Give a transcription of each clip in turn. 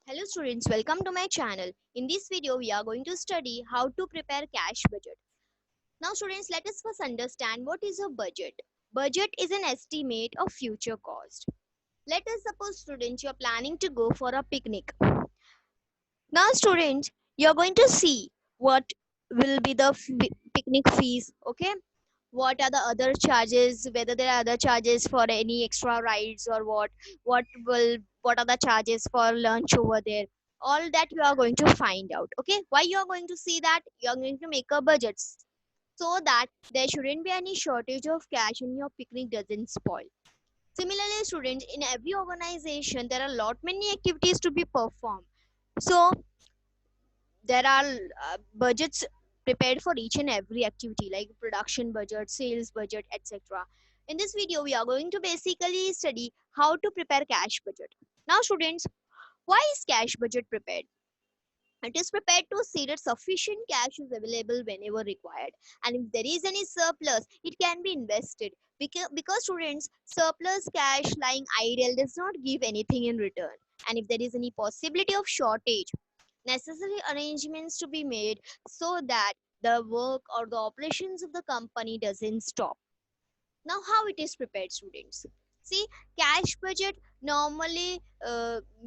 Hello students, welcome to my channel. In this video, we are going to study how to prepare cash budget. Now students, let us first understand what is a budget. Budget is an estimate of future cost. Let us suppose students, you are planning to go for a picnic. Now students, you are going to see what will be the picnic fees, okay? What are the other charges, whether there are other charges for any extra rides or what are the charges for lunch over there. All that you are going to find out. Okay, why you are going to see that? You are going to make a budget so that there shouldn't be any shortage of cash and your picnic doesn't spoil. Similarly students, in every organization there are lot many activities to be performed, so there are budgets prepared for each and every activity like production budget, sales budget, etc. In this video we are going to basically study how to prepare cash budget. Now students, why is cash budget prepared? It is prepared to see that sufficient cash is available whenever required, and if there is any surplus it can be invested, because students, surplus cash lying idle does not give anything in return, and if there is any possibility of shortage, necessary arrangements to be made so that the work or the operations of the company doesn't stop. Now how it is prepared students? See, cash budget normally,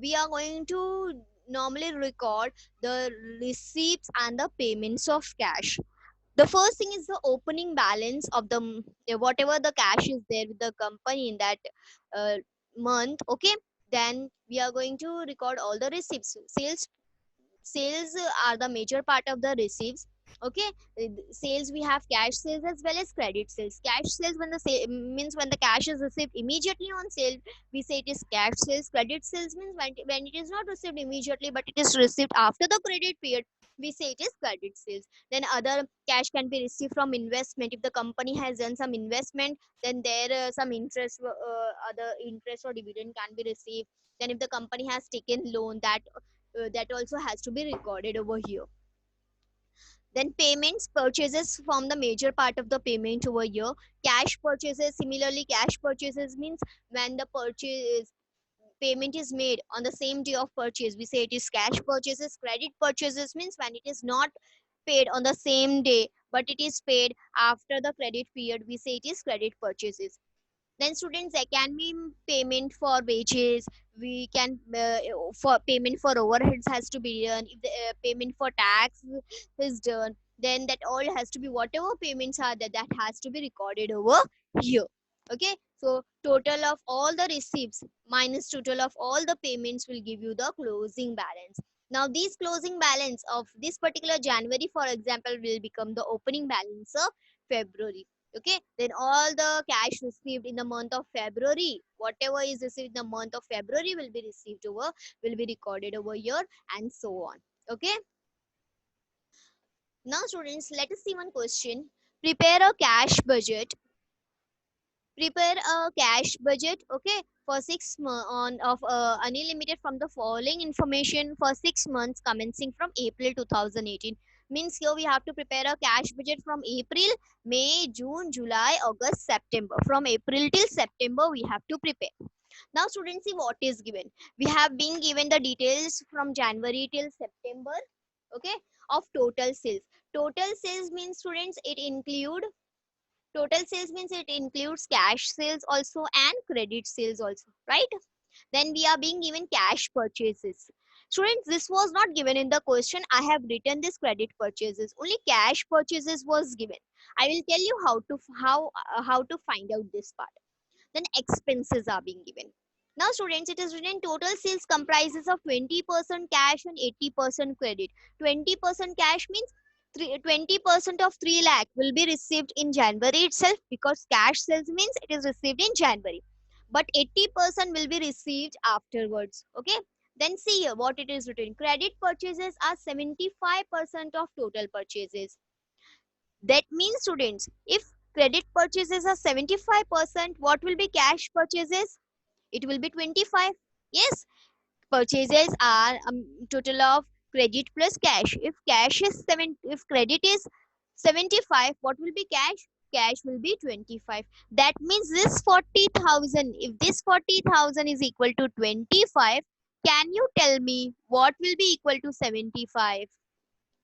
we are going to normally record the receipts and the payments of cash. The first thing is the opening balance of the whatever the cash is there with the company in that uh, month, okay? Then we are going to record all the receipts. Sales are the major part of the receipts, okay? Sales, we have cash sales as well as credit sales. Cash sales, when the sale means when the cash is received immediately on sale, we say it is cash sales. Credit sales means when it is not received immediately but it is received after the credit period, we say it is credit sales. Then other cash can be received from investment. If the company has done some investment, then there some interest, other interest or dividend can be received. Then if the company has taken loan, that also has to be recorded over here. Then payments, purchases form the major part of the payment over here. Cash purchases, similarly cash purchases means when the purchase payment is made on the same day of purchase, we say it is cash purchases. Credit purchases means when it is not paid on the same day but it is paid after the credit period, we say it is credit purchases. Then students, there can be payment for wages. We can for payment for overheads has to be done. If the payment for tax is done, then that all has to be, whatever payments are there, that has to be recorded over here. Okay, so total of all the receipts minus total of all the payments will give you the closing balance. Now this closing balance of this particular January, for example, will become the opening balance of February. Okay, then all the cash received in the month of February, whatever is received in the month of February will be received over, will be recorded over here, and so on. Okay, now students, let us see one question. Prepare a cash budget. Prepare a cash budget, okay, for 6 months on of unlimited from the following information for 6 months commencing from April 2018. Means here we have to prepare a cash budget from April, May, June, July, August, September. From April till September we have to prepare. Now students, see what is given. We have been given the details from January till September, okay, of total sales. Total sales means students, total sales means it includes cash sales also and credit sales also, right? Then we are being given cash purchases. Students, this was not given in the question. I have written this credit purchases. Only cash purchases was given. I will tell you how to find out this part. Then expenses are being given. Now students, it is written total sales comprises of 20% cash and 80% credit. 20% cash means 20% of 3 lakh will be received in January itself, because cash sales means it is received in January. But 80% will be received afterwards. Okay. Then see here what it is written. Credit purchases are 75% of total purchases. That means students, if credit purchases are 75%, what will be cash purchases? It will be 25. Yes, purchases are total of credit plus cash. If cash is 7, if credit is 75, what will be cash? Cash will be 25. That means this 40,000, if this 40,000 is equal to 25, Can you tell me what will be equal to 75?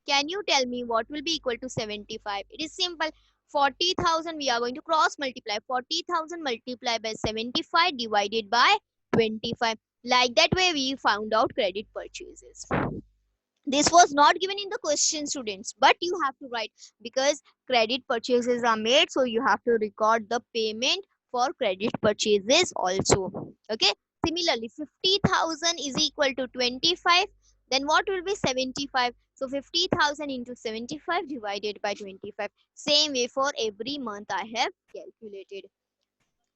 Can you tell me what will be equal to 75? It is simple. 40,000 we are going to cross multiply. 40,000 multiplied by 75 divided by 25. Like that way we found out credit purchases. This was not given in the question, students, but you have to write because credit purchases are made, so you have to record the payment for credit purchases also. Okay, similarly 50,000 is equal to 25, then what will be 75? So 50,000 into 75 divided by 25. Same way for every month I have calculated.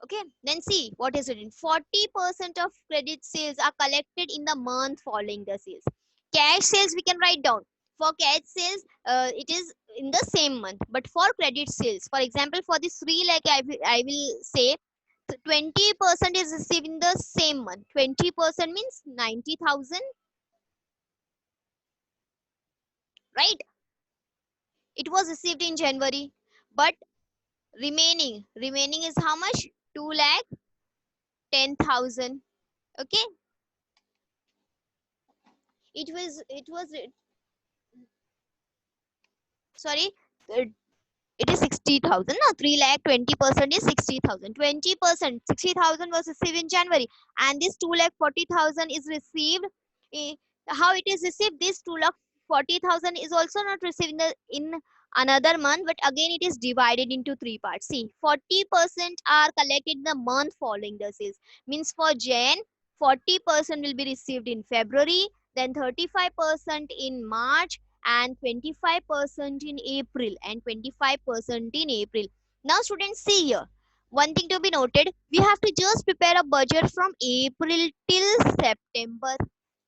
Okay, then see what is written. 40% of credit sales are collected in the month following the sales. Cash sales we can write down. For cash sales, it is in the same month. But for credit sales, for example, for this 3 lakh, I will say 20% is received in the same month. 20% means 90,000, right? It was received in January. But remaining is how much? 2 lakh 10,000. Okay, it was sorry, uh, it is 60,000. No, 3 lakh 20% is 60,000. 20% 60,000 was received in January, and this 2 lakh 40,000 is received. eh, how it is received? This 2 lakh 40,000 is also not received in another month, but again it is divided into three parts. See, 40% are collected in the month following the sales. Means for Jan, 40% will be received in February, then 35% in March, and 25% in April, and 25% in April. Now students, see here. One thing to be noted, we have to just prepare a budget from April till September.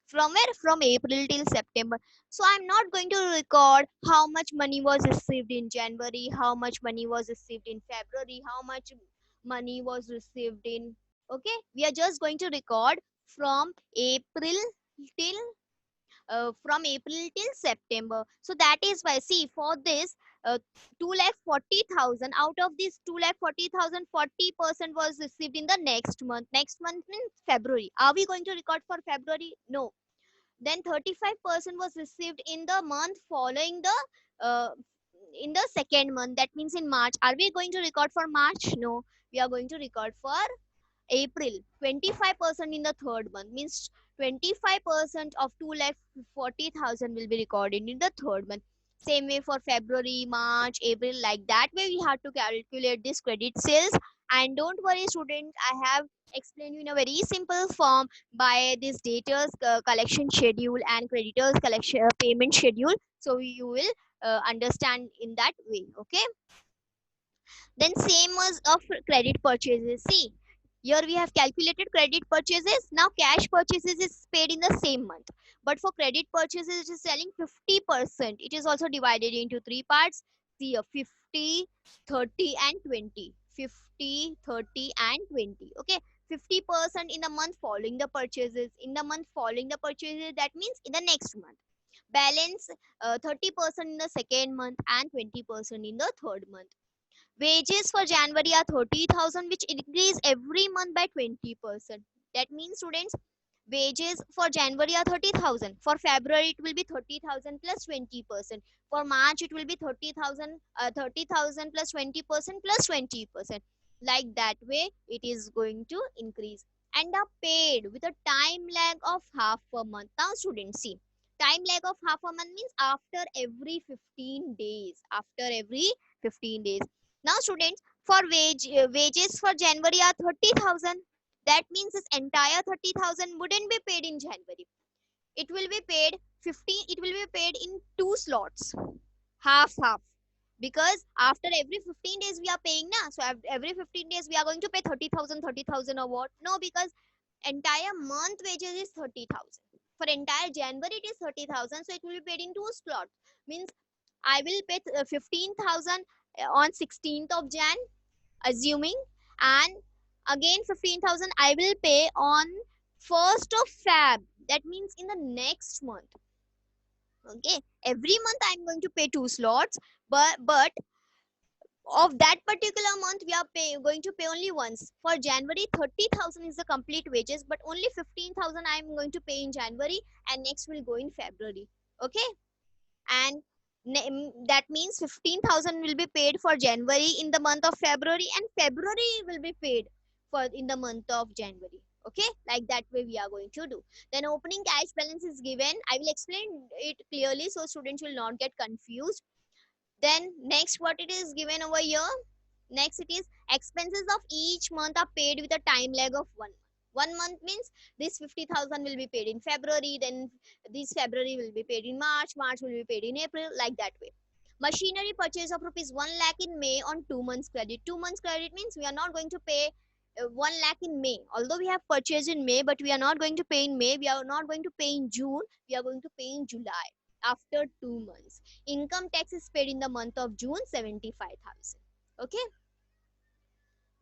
From where? From April till September. So I'm not going to record how much money was received in January, how much money was received in February, how much money was received in. Okay, we are just going to record from April till from April till September. So that is why, see, for this 2,40,000, out of this 2,40,000, 40% was received in the next month. Next month means February. Are we going to record for February? No. Then 35% was received in the month following the in the second month. That means in March. Are we going to record for March? No. We are going to record for April. 25% in the third month means 25% of 2,40,000 will be recorded in the third month. Same way for February, March, April, like that way we have to calculate this credit sales. And don't worry, students, I have explained you in a very simple form by this debtors collection schedule and creditors collection payment schedule. So you will understand in that way. Okay. Then same as of credit purchases. See, here we have calculated credit purchases. Now cash purchases is paid in the same month. But for credit purchases, it is selling 50%. It is also divided into three parts. See, 50, 30 and 20. 50, 30 and 20. Okay. 50% in the month following the purchases. In the month following the purchases, that means in the next month. Balance 30% in the second month and 20% in the third month. Wages for January are 30,000, which increase every month by 20%. That means, students, wages for January are 30,000. For February, it will be 30,000 plus 20%. For March, it will be 30,000 plus 20% plus 20%. Like that way, it is going to increase and are paid with a time lag of half a month. Now, students, see, time lag of half a month means after every 15 days. After every 15 days. Now, students, for wages for January are 30,000. That means this entire 30,000 wouldn't be paid in January. It will be paid 15. It will be paid in two slots, half half. Because after every 15 days we are paying now. So every 15 days we are going to pay 30,000, 30,000 or what? No, because entire month wages is 30,000. For entire January it is 30,000. So it will be paid in two slots. Means I will pay 15,000 on 16th of Jan, assuming, and again 15,000 I will pay on 1st of Feb. That means in the next month. Okay, every month I'm going to pay two slots, but of that particular month we are going to pay only once. For January, 30,000 is the complete wages, but only 15,000 I am going to pay in January, and next will go in February. Okay, and that means 15,000 will be paid for January in the month of February, and February will be paid for in the month of January. Okay, like that way we are going to do. Then opening cash balance is given. I will explain it clearly so students will not get confused. Then next what it is given over here. Next it is expenses of each month are paid with a time lag of 1 month. 1 month means this 50,000 will be paid in February, then this February will be paid in March, March will be paid in April, like that way. Machinery purchase of rupees 1 lakh in May on 2 months credit. 2 months credit means we are not going to pay 1 lakh in May. Although we have purchased in May, but we are not going to pay in May. We are not going to pay in June. We are going to pay in July after 2 months. Income tax is paid in the month of June, 75,000. Okay.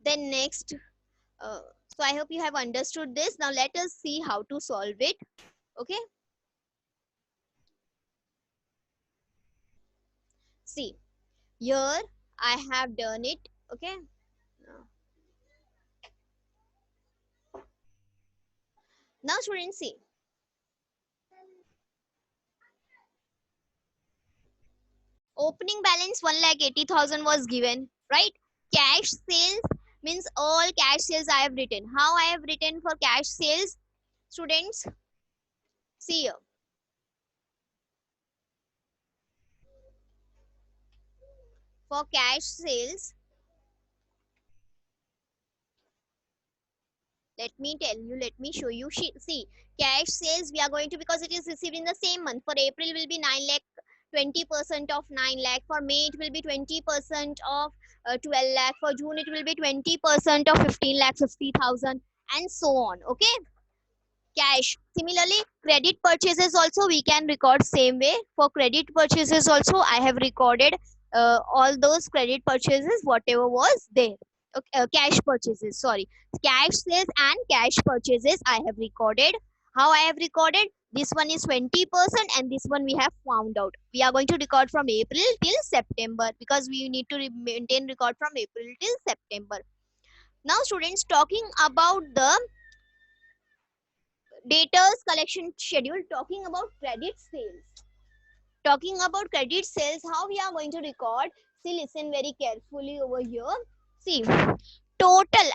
Then next, so I hope you have understood this. Now let us see how to solve it. Okay. See, here I have done it. Okay. Now students, see. Opening balance 1,80,000 was given, right? Cash sales means all cash sales I have written. How I have written for cash sales, students? See here. For cash sales, let me tell you, let me show you. See, cash sales we are going to, because it is received in the same month. For April will be 9 lakh, 20% of 9 lakh. For May it will be 20% of 12 lakh. For June it will be 20% of 15 lakh 50,000, and so on. Okay, cash. Similarly, credit purchases also we can record same way. For credit purchases also I have recorded all those credit purchases whatever was there. Okay, cash purchases, sorry, cash sales and cash purchases I have recorded. How I have recorded? This one is 20%, and this one we have found out. We are going to record from April till September, because we need to maintain record from April till September. Now students, talking about the debtors collection schedule, talking about credit sales. Talking about credit sales, how we are going to record? See, listen very carefully over here. See, total,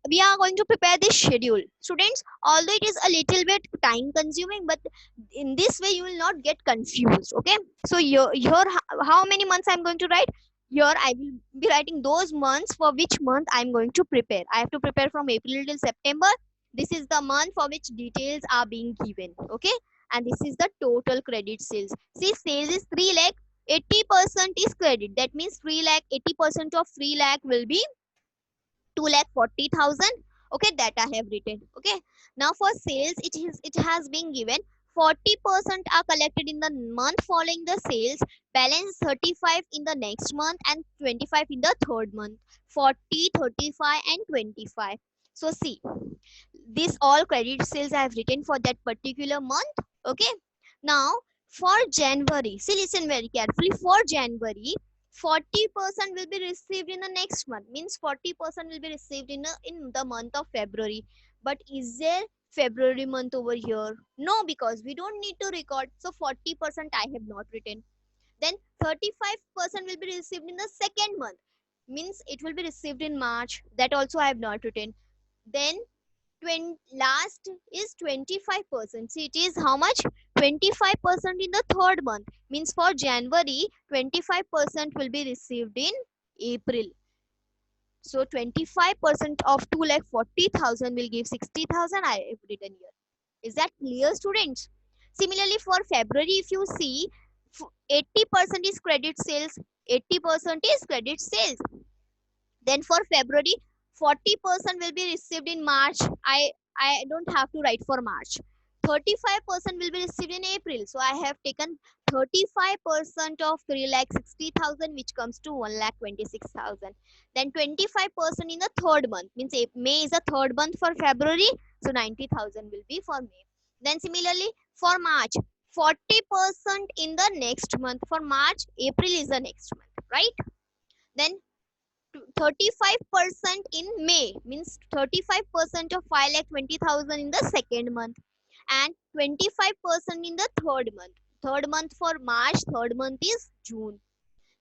we are going to prepare this schedule. Students, although it is a little bit time consuming, but in this way you will not get confused. Okay, so here how many months I'm going to write? Here I will be writing those months for which month I'm going to prepare. I have to prepare from April till September. This is the month for which details are being given. Okay, and this is the total credit sales. See, sales is 3 lakh, 80% is credit. That means 3 lakh, 80% of 3 lakh will be 2,40,000. Okay, that I have written. Okay, now for sales, it has been given 40% are collected in the month following the sales, balance 35 in the next month, and 25 in the third month. 40, 35, and 25. So see, this all credit sales I have written for that particular month. Okay, now for January, see, listen very carefully. For January, 40% will be received in the next month, means 40% will be received in the month of February. But is there February month over here? No, because we don't need to record. So 40% I have not written. Then 35% will be received in the second month, means it will be received in March. That also I have not written. Then last is 25%. See, it is how much? 25% in the third month, means for January 25% will be received in April. So 25% of 2,40,000 will give 60,000. I have written here. Is that clear, students? Similarly, for February, if you see, 80% is credit sales. 80% is credit sales. Then for February, 40% will be received in March. I don't have to write for March. 35% will be received in April. So I have taken 35% of 3,60,000, which comes to 1,26,000. Then 25% in the third month, means May is the third month for February. So 90,000 will be for May. Then similarly for March, 40% in the next month. For March, April is the next month, right? Then 35% in May, means 35% of 5,20,000 in the second month, and 25% in the third month. Third month for March, third month is June.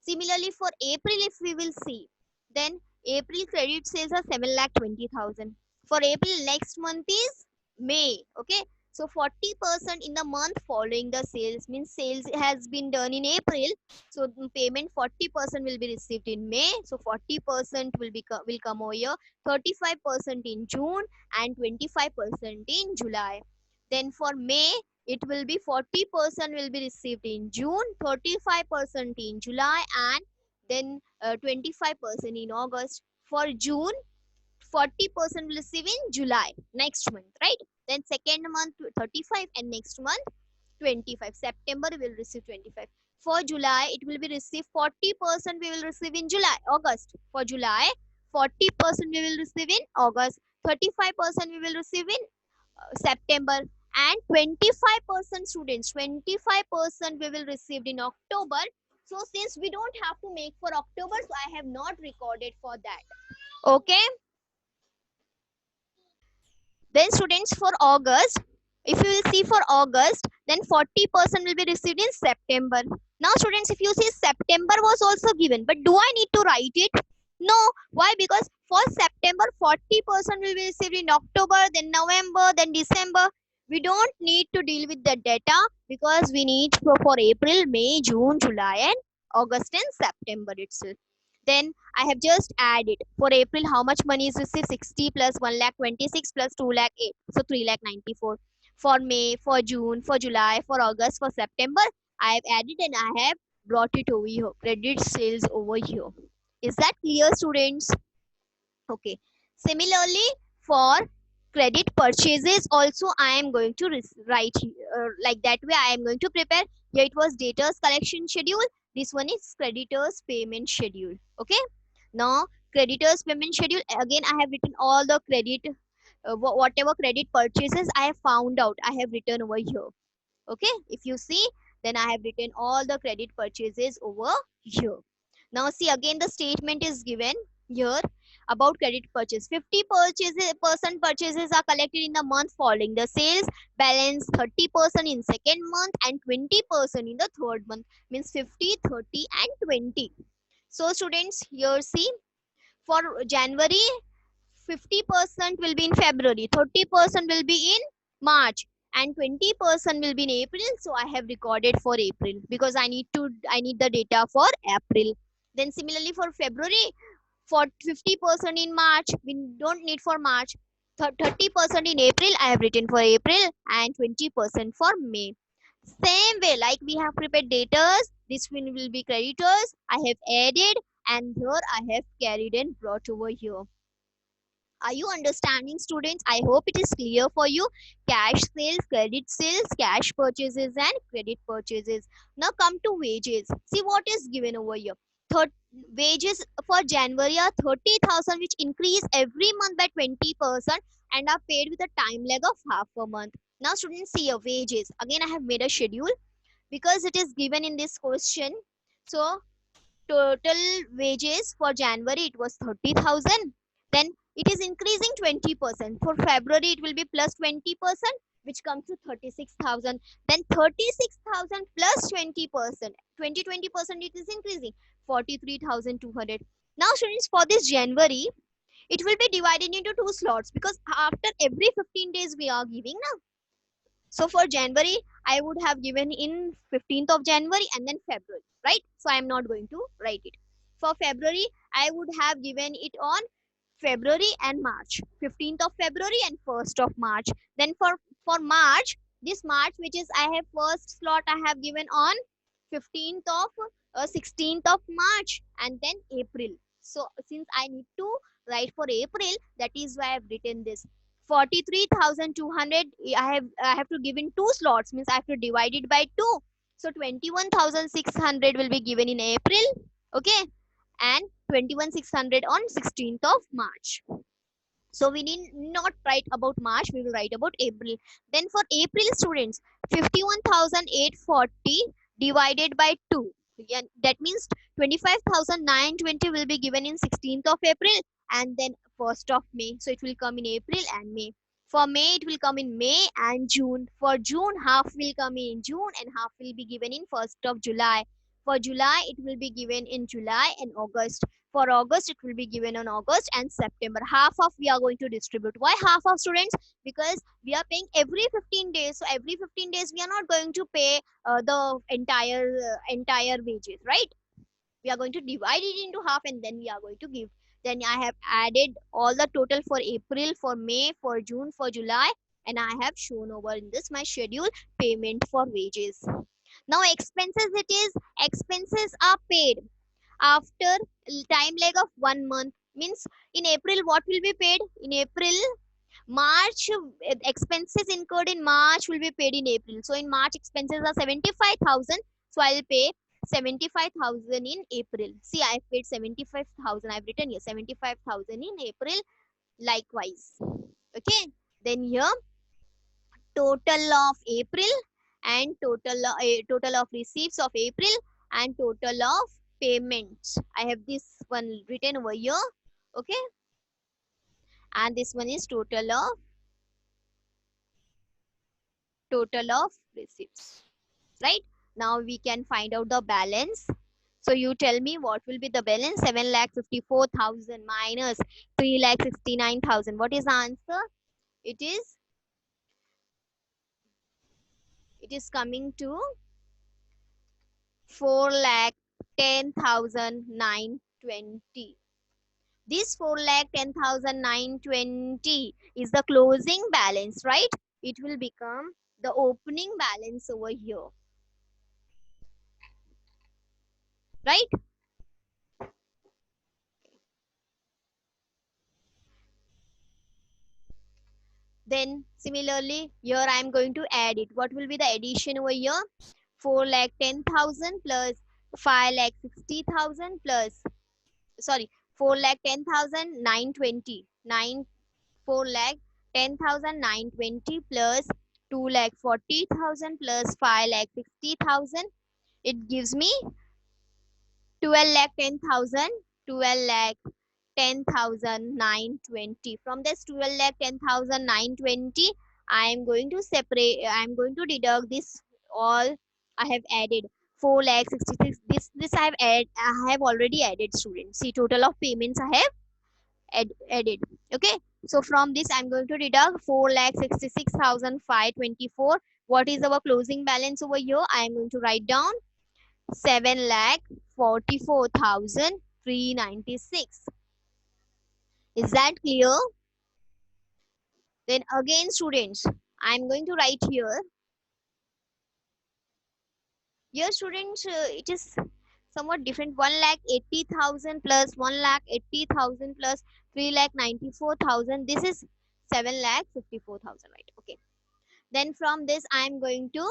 Similarly, for April, if we will see, then April credit sales are 7,20,000. For April, next month is May. Okay, so 40% in the month following the sales, means sales has been done in April. So payment 40% will be received in May. So 40% will come over here. 35% in June and 25% in July. Then for May, it will be 40% will be received in June, 35% in July, and then 25% in August. For June, 40% will receive in July, next month, right? Then second month 35 and next month 25. September will receive 25. For July, it will be received 40% we will receive in July, August. For July, 40% we will receive in August, 35% we will receive in September, and 25% students, 25% we will receive in October. So since we don't have to make for October, so I have not recorded for that. Okay. Then students, for August, if you will see for August, then 40% will be received in September. Now students, if you see September was also given, but do I need to write it? No. Why? Because for September, 40% will be received in October, then November, then December. We don't need to deal with the data because we need for April, May, June, July, and August and September itself. Then I have just added for April how much money is received, 60 plus 1,26,000 plus 2,08,000, so 3,94,000. For May, for June, for July, for August, for September, I have added and I have brought it over here, credit sales over here. Is that clear, students? Okay. Similarly, for credit purchases also I am going to write like that way. I am going to prepare. Here it was debtors collection schedule. This one is creditors payment schedule. Okay. Now creditors payment schedule, again I have written all the credit whatever credit purchases I have found out, I have written over here. Okay, if you see, then I have written all the credit purchases over here. Now see, again the statement is given here about credit purchase. 50% purchases are collected in the month following the sales, balance 30% in second month, and 20% in the third month, means 50, 30 and 20. So students, here see, for January, 50% will be in February, 30% will be in March, and 20% will be in April. So I have recorded for April because I need the data for April. Then similarly for February, for 50% in March, we don't need for March. 30% in April, I have written for April, and 20% for May. Same way, like we have prepared debtors, this one will be creditors. I have added, and here I have carried and brought over here. Are you understanding, students? I hope it is clear for you. Cash sales, credit sales, cash purchases, and credit purchases. Now come to wages. See what is given over here. Wages for January are 30,000, which increase every month by 20% and are paid with a time lag of half a month. Now students, see your wages. Again, I have made a schedule because it is given in this question. So total wages for January, it was 30,000. Then it is increasing 20%. For February, it will be plus 20%, which comes to 36,000. Then 36,000 plus 20%. 20% it is increasing. 43,200. Now students, for this January, it will be divided into two slots because after every 15 days we are giving now. So for January, I would have given in 15th of January and then February, right? So I am not going to write it. For February, I would have given it on February and March, 15th of February and 1st of March. Then for March, this March, which is I have first slot I have given on 15th of 16th of March, and then April. So since I need to write for April, that is why I have written this. 43,200 I have to give in two slots, means I have to divide it by 2. So 21,600 will be given in April, okay, and 21,600 on 16th of March. So we need not write about March, we will write about April. Then for April, students, 51,840 divided by 2. Yeah, that means 25,920 will be given in 16th of April and then 1st of May. So it will come in April and May. For May, it will come in May and June. For June, half will come in June and half will be given in 1st of July. For July, it will be given in July and August. For August, it will be given on August and September. Half of we are going to distribute. Why half of, students? Because we are paying every 15 days. So every 15 days, we are not going to pay the entire wages, right? We are going to divide it into half and then we are going to give. Then I have added all the total for April, for May, for June, for July, and I have shown over in this my schedule payment for wages. Now expenses, it is expenses are paid after time lag of 1 month. Means in April what will be paid? In April, March, expenses incurred in March will be paid in April. So in March expenses are 75,000. So I'll pay 75,000 in April. See, I've paid 75,000. I've written here 75,000 in April. Likewise. Okay. Then here total of April and total of receipts of April and total of payments. I have this one written over here. Okay. And this one is total of receipts. Right? Now we can find out the balance. So you tell me what will be the balance? 7,54,000 minus 3,69,000. What is the answer? It is coming to 4,10,920. This 4,10,920 is the closing balance, right? It will become the opening balance over here, right? Then similarly, here I am going to add it. What will be the addition over here? 4,10,000 plus 5,60,000 plus, sorry, 4,10,920. 4,10,920 plus 2,40,000 plus 5,60,000. It gives me 12,10,000. 12,10,920. From this 12,10,920, I am going to separate. I am going to deduct this all. I have added 4,66,000. This I have already added, students. See, total of payments I have added. Okay. So from this, I'm going to deduct 4,66,524. What is our closing balance over here? I am going to write down 7,44,396. Is that clear? Then again, students, I'm going to write here. Here, students, it is somewhat different. 1,80,000 plus 1,80,000 plus 3,94,000. This is 7,54,000, right? Okay. Then from this, I'm going to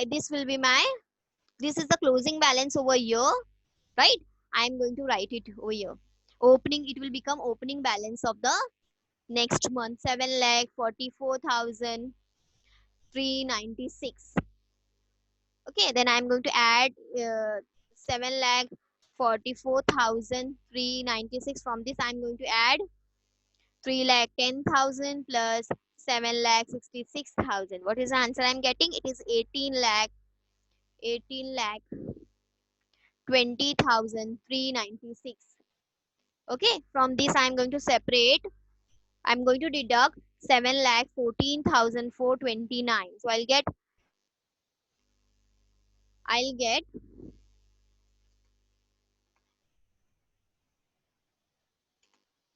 this will be my, this is the closing balance over here, right? I'm going to write it over here. Opening, it will become opening balance of the next month, 7,44,396. Okay, then I'm going to add 7,44,396. From this, I'm going to add 3,10,000 plus 7,66,000. What is the answer I'm getting? It is 18,20,396. Okay, from this, I'm going to separate. I'm going to deduct 7,14,429. So I'll get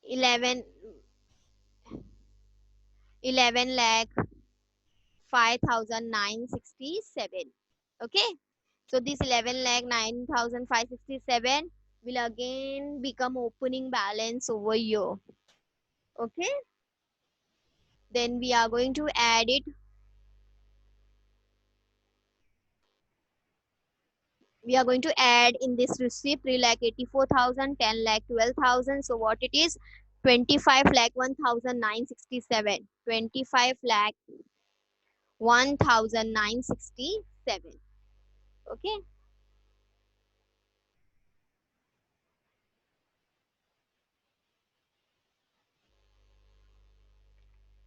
11 lakh 5,967. Okay. So this 11 lakh 9,567 will again become opening balance over here. Okay. Then we are going to add it. We are going to add in this receipt 3,84,000, 10 lakh 12,000. So what it is? 25 lakh 1,967. 25 lakh 1,967. Okay.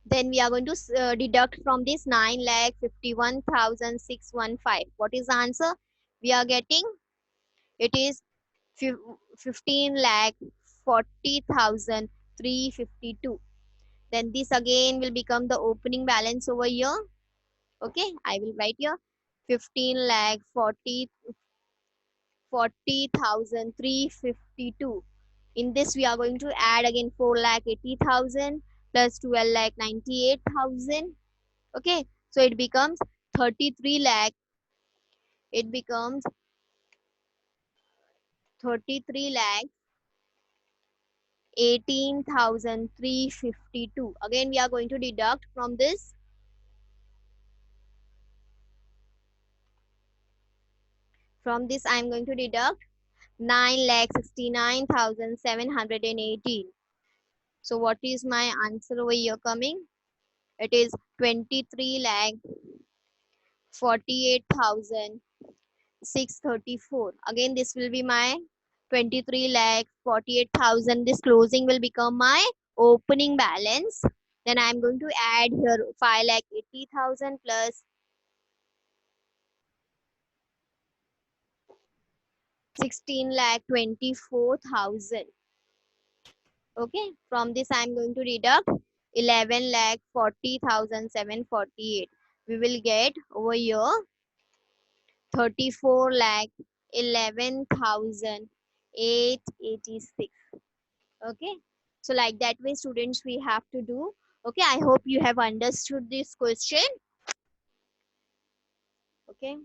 Then we are going to deduct from this 9,51,615. What is the answer? We are getting, it is 15 lakh 40,352. Then this again will become the opening balance over here. Okay, I will write here 15 lakh 40,352. In this we are going to add again 4 lakh 80,000 plus 12 lakh 98,000. Okay, so it becomes 33 lakh, it becomes 33 lakh 18,352. Again we are going to deduct from this. From this I am going to deduct 9,69,718. So what is my answer over here coming? It is 23 lakh 48,634. Again this will be my 23 lakh 48,000. This closing will become my opening balance. Then I am going to add here 5 lakh 80,000 plus 16 lakh 24,000. Okay, from this I am going to deduct 11 lakh 40,748. We will get over here 34 lakh 11,886. Okay, so like that way students we have to do. Okay, I hope you have understood this question. Okay,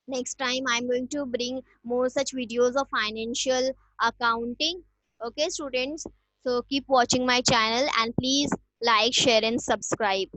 next time I'm going to bring more such videos of financial accounting. Okay students, so keep watching my channel and please like, share and subscribe.